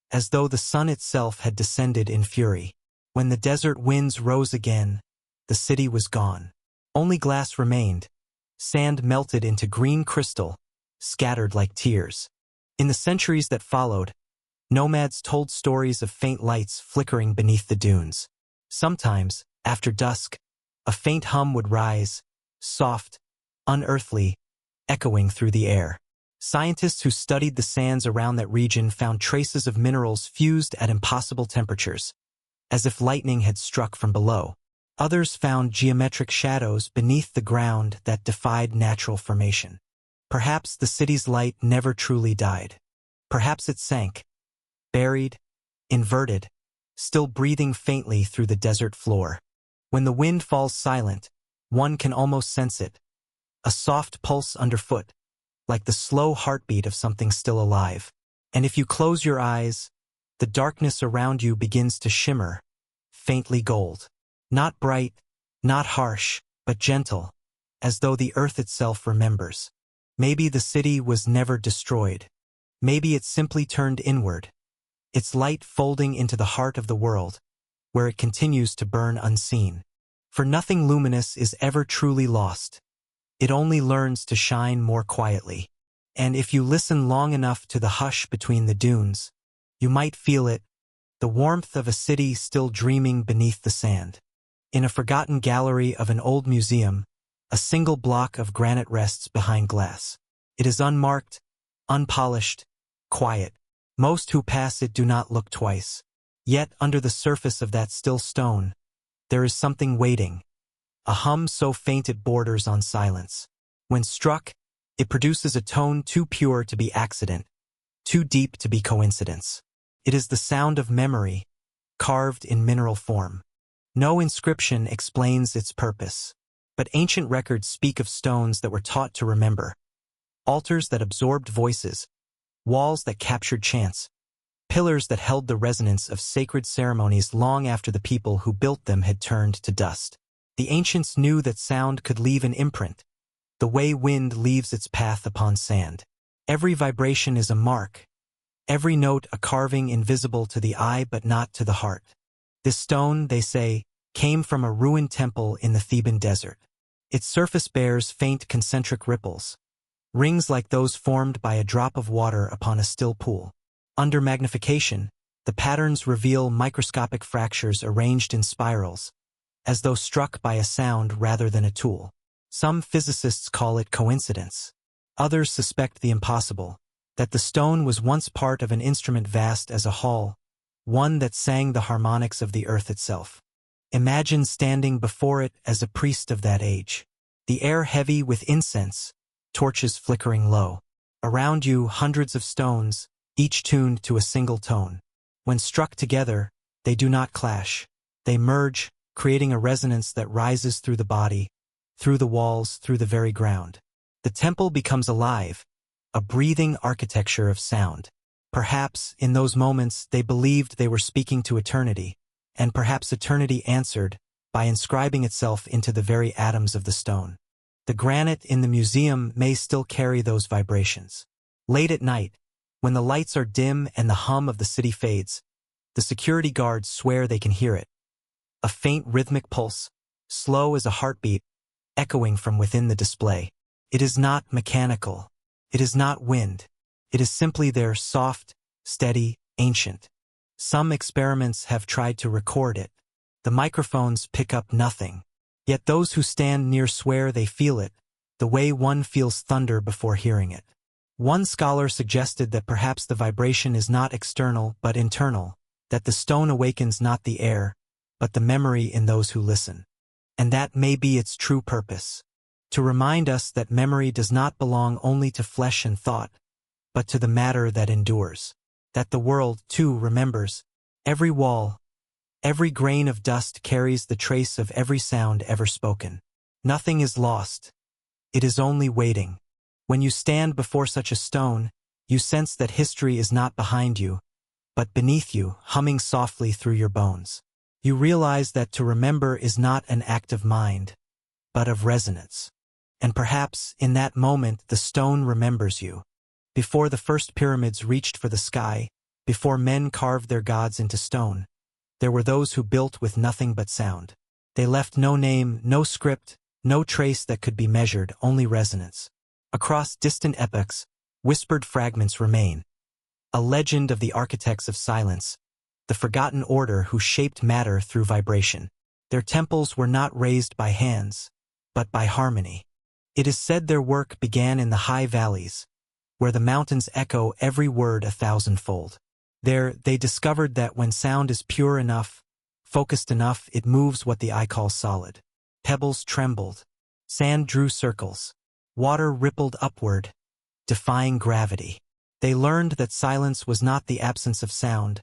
as though the sun itself had descended in fury. When the desert winds rose again, the city was gone. Only glass remained, sand melted into green crystal, scattered like tears. In the centuries that followed, nomads told stories of faint lights flickering beneath the dunes. Sometimes, after dusk, a faint hum would rise, soft, unearthly, echoing through the air. Scientists who studied the sands around that region found traces of minerals fused at impossible temperatures, as if lightning had struck from below. Others found geometric shadows beneath the ground that defied natural formation. Perhaps the city's light never truly died. Perhaps it sank, buried, inverted, still breathing faintly through the desert floor. When the wind falls silent, one can almost sense it, a soft pulse underfoot, like the slow heartbeat of something still alive. And if you close your eyes, the darkness around you begins to shimmer, faintly gold. Not bright, not harsh, but gentle, as though the earth itself remembers. Maybe the city was never destroyed. Maybe it simply turned inward, its light folding into the heart of the world, where it continues to burn unseen. For nothing luminous is ever truly lost. It only learns to shine more quietly. And if you listen long enough to the hush between the dunes, you might feel it, the warmth of a city still dreaming beneath the sand. In a forgotten gallery of an old museum, a single block of granite rests behind glass. It is unmarked, unpolished, quiet. Most who pass it do not look twice. Yet under the surface of that still stone, there is something waiting, a hum so faint it borders on silence. When struck, it produces a tone too pure to be accident, too deep to be coincidence. It is the sound of memory, carved in mineral form. No inscription explains its purpose, but ancient records speak of stones that were taught to remember, altars that absorbed voices, walls that captured chants, pillars that held the resonance of sacred ceremonies long after the people who built them had turned to dust. The ancients knew that sound could leave an imprint, the way wind leaves its path upon sand. Every vibration is a mark, every note a carving invisible to the eye but not to the heart. This stone, they say, came from a ruined temple in the Theban desert. Its surface bears faint concentric ripples, rings like those formed by a drop of water upon a still pool. Under magnification, the patterns reveal microscopic fractures arranged in spirals, as though struck by a sound rather than a tool. Some physicists call it coincidence. Others suspect the impossible, that the stone was once part of an instrument vast as a hall, one that sang the harmonics of the earth itself. Imagine standing before it as a priest of that age. The air heavy with incense, torches flickering low. Around you hundreds of stones, each tuned to a single tone. When struck together, they do not clash. They merge, creating a resonance that rises through the body, through the walls, through the very ground. The temple becomes alive, a breathing architecture of sound. Perhaps, in those moments, they believed they were speaking to eternity, and perhaps eternity answered by inscribing itself into the very atoms of the stone. The granite in the museum may still carry those vibrations. Late at night, when the lights are dim and the hum of the city fades, the security guards swear they can hear it. A faint rhythmic pulse, slow as a heartbeat, echoing from within the display. It is not mechanical. It is not wind. It is simply there, soft, steady, ancient. Some experiments have tried to record it. The microphones pick up nothing. Yet those who stand near swear they feel it, the way one feels thunder before hearing it. One scholar suggested that perhaps the vibration is not external but internal, that the stone awakens not the air, but the memory in those who listen. And that may be its true purpose, to remind us that memory does not belong only to flesh and thought, but to the matter that endures, that the world, too, remembers. Every wall, every grain of dust carries the trace of every sound ever spoken. Nothing is lost. It is only waiting. When you stand before such a stone, you sense that history is not behind you, but beneath you, humming softly through your bones. You realize that to remember is not an act of mind, but of resonance. And perhaps, in that moment, the stone remembers you. Before the first pyramids reached for the sky, before men carved their gods into stone, there were those who built with nothing but sound. They left no name, no script, no trace that could be measured, only resonance. Across distant epochs, whispered fragments remain. A legend of the architects of silence, the forgotten order who shaped matter through vibration. Their temples were not raised by hands, but by harmony. It is said their work began in the high valleys, where the mountains echo every word 1,000-fold. There, they discovered that when sound is pure enough, focused enough, it moves what the eye calls solid. Pebbles trembled, sand drew circles, water rippled upward, defying gravity. They learned that silence was not the absence of sound,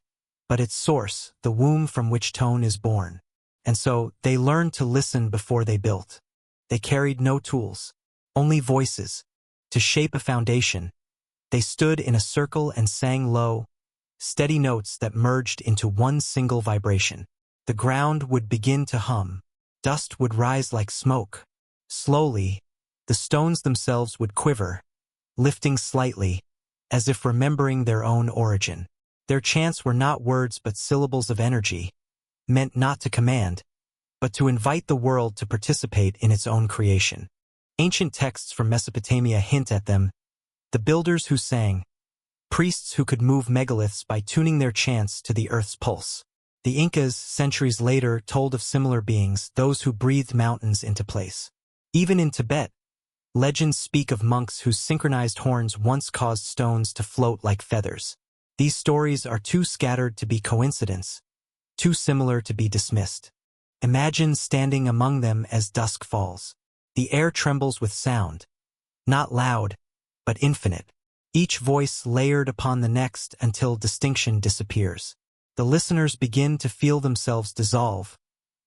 but its source, the womb from which tone is born. And so, they learned to listen before they built. They carried no tools, only voices. To shape a foundation, they stood in a circle and sang low, steady notes that merged into one single vibration. The ground would begin to hum. Dust would rise like smoke. Slowly, the stones themselves would quiver, lifting slightly, as if remembering their own origin. Their chants were not words but syllables of energy, meant not to command, but to invite the world to participate in its own creation. Ancient texts from Mesopotamia hint at them, the builders who sang, priests who could move megaliths by tuning their chants to the earth's pulse. The Incas, centuries later, told of similar beings, those who breathed mountains into place. Even in Tibet, legends speak of monks whose synchronized horns once caused stones to float like feathers. These stories are too scattered to be coincidence, too similar to be dismissed. Imagine standing among them as dusk falls. The air trembles with sound, not loud, but infinite, each voice layered upon the next until distinction disappears. The listeners begin to feel themselves dissolve,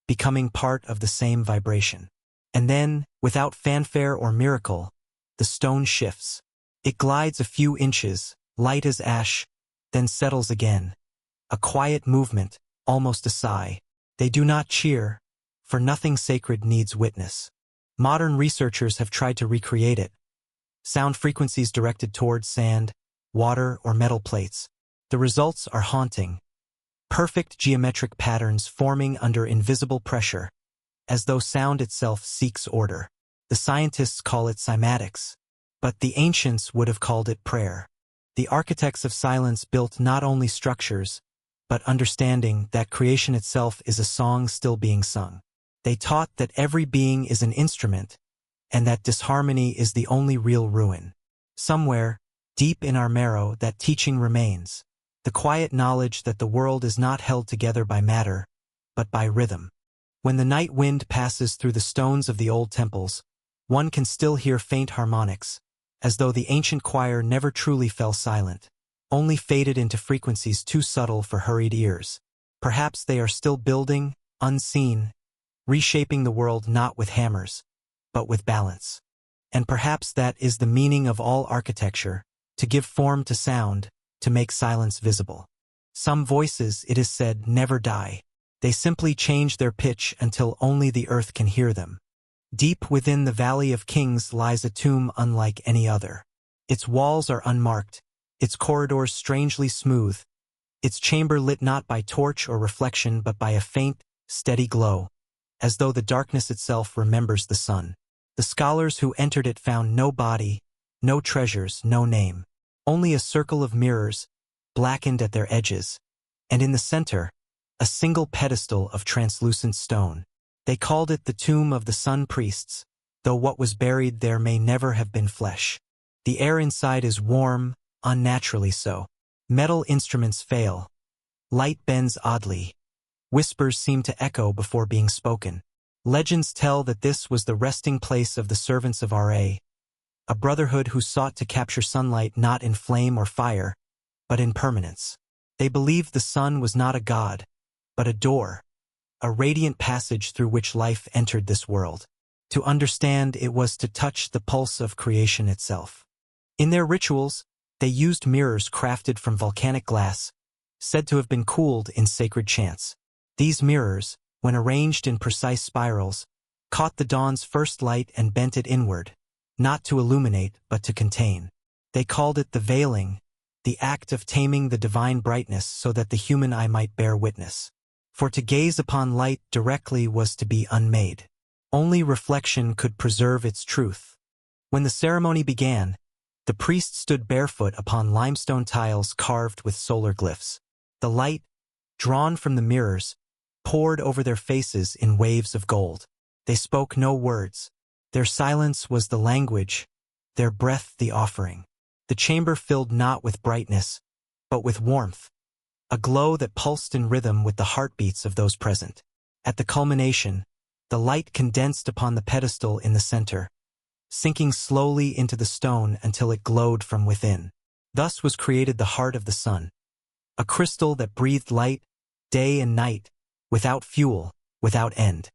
becoming part of the same vibration. And then, without fanfare or miracle, the stone shifts. It glides a few inches, light as ash, then settles again. A quiet movement, almost a sigh. They do not cheer, for nothing sacred needs witness. Modern researchers have tried to recreate it. Sound frequencies directed towards sand, water, or metal plates. The results are haunting. Perfect geometric patterns forming under invisible pressure, as though sound itself seeks order. The scientists call it cymatics, but the ancients would have called it prayer. The architects of silence built not only structures, but understanding that creation itself is a song still being sung. They taught that every being is an instrument, and that disharmony is the only real ruin. Somewhere, deep in our marrow, that teaching remains. The quiet knowledge that the world is not held together by matter, but by rhythm. When the night wind passes through the stones of the old temples, one can still hear faint harmonics, as though the ancient choir never truly fell silent, only faded into frequencies too subtle for hurried ears. Perhaps they are still building, unseen, reshaping the world not with hammers, but with balance. And perhaps that is the meaning of all architecture, to give form to sound, to make silence visible. Some voices, it is said, never die. They simply change their pitch until only the earth can hear them. Deep within the Valley of Kings lies a tomb unlike any other. Its walls are unmarked, its corridors strangely smooth, its chamber lit not by torch or reflection but by a faint, steady glow, as though the darkness itself remembers the sun. The scholars who entered it found no body, no treasures, no name. Only a circle of mirrors, blackened at their edges, and in the center, a single pedestal of translucent stone. They called it the tomb of the sun priests, though what was buried there may never have been flesh. The air inside is warm, unnaturally so. Metal instruments fail. Light bends oddly. Whispers seem to echo before being spoken. Legends tell that this was the resting place of the servants of Ra, a brotherhood who sought to capture sunlight not in flame or fire, but in permanence. They believed the sun was not a god, but a door, a radiant passage through which life entered this world. To understand it was to touch the pulse of creation itself. In their rituals, they used mirrors crafted from volcanic glass, said to have been cooled in sacred chants. These mirrors, when arranged in precise spirals, caught the dawn's first light and bent it inward, not to illuminate but to contain. They called it the veiling, the act of taming the divine brightness so that the human eye might bear witness. For to gaze upon light directly was to be unmade. Only reflection could preserve its truth. When the ceremony began, the priest stood barefoot upon limestone tiles carved with solar glyphs. The light, drawn from the mirrors, poured over their faces in waves of gold. They spoke no words. Their silence was the language, their breath the offering. The chamber filled not with brightness, but with warmth, a glow that pulsed in rhythm with the heartbeats of those present. At the culmination, the light condensed upon the pedestal in the center, sinking slowly into the stone until it glowed from within. Thus was created the heart of the sun, a crystal that breathed light, day and night, without fuel, without end.